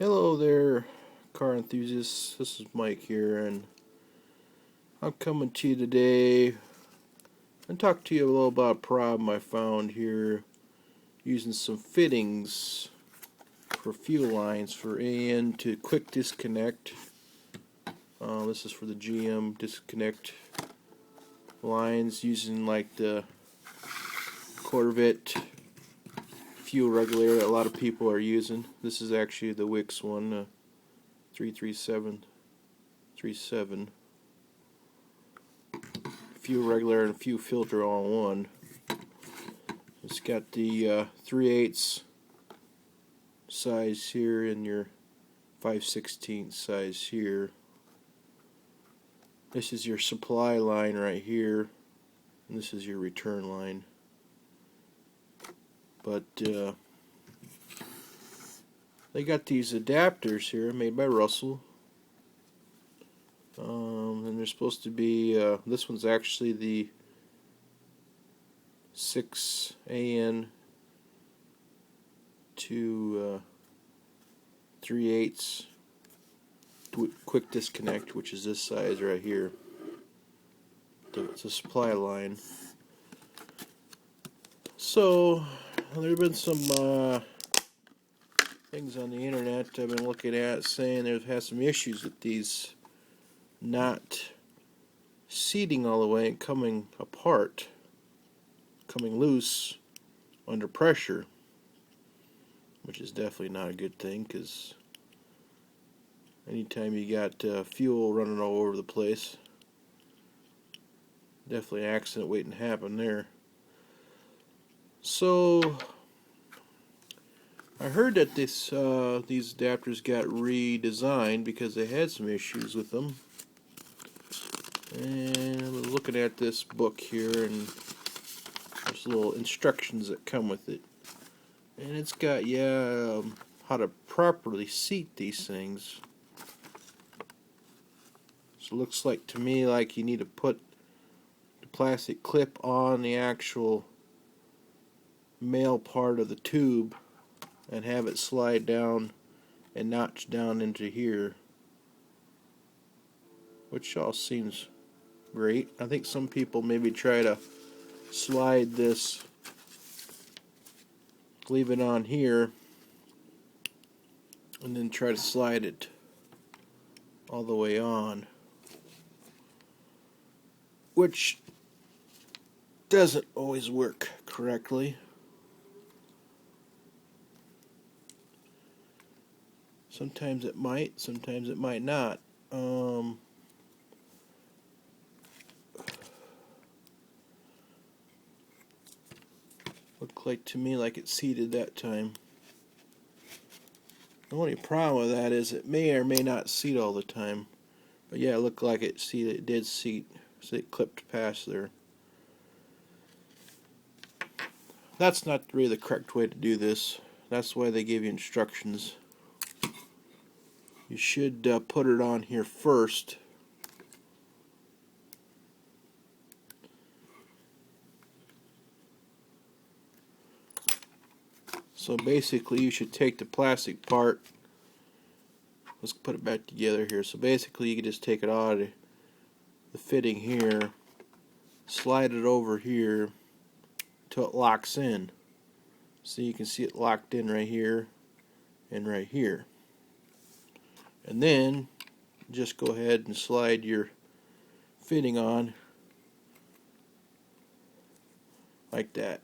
Hello there, car enthusiasts. This is Mike here, and I'm coming to you today and talk to you a little about a problem I found here using some fittings for fuel lines for AN to quick disconnect. This is for the GM disconnect lines using like the Corvette fuel regulator that a lot of people are using. This is actually the Wix one, 33737. Fuel regulator and fuel filter all in one. It's got the 3/8 size here and your 5/16 size here. This is your supply line right here, and this is your return line. But they got these adapters here made by Russell, and they're supposed to be, this one's actually the 6AN to 3/8 quick disconnect, which is this size right here. It's a supply line. So there have been some things on the internet I've been looking at saying they've had some issues with these not seating all the way and coming apart, coming loose under pressure, which is definitely not a good thing, because anytime you got fuel running all over the place, definitely an accident waiting to happen there. So I heard that these adapters got redesigned because they had some issues with them. And I was looking at this book here, and there's little instructions that come with it. And it's got, how to properly seat these things. So it looks like to me like you need to put the plastic clip on the actual male part of the tube and have it slide down and notch down into here, which all seems great. I think some people maybe try to slide this, leave it on here, and then try to slide it all the way on, which doesn't always work correctly. Sometimes it might, sometimes it might not. Looked like to me like it seated that time. The only problem with that is it may or may not seat all the time. But yeah, it looked like it did seat, so it clipped past there. That's not really the correct way to do this. That's why they give you instructions. You should put it on here first. So basically you should take the plastic part, let's put it back together here. So basically you can just take it out of the fitting here, slide it over here till it locks in. So you can see it locked in right here and right here. And then just go ahead and slide your fitting on like that.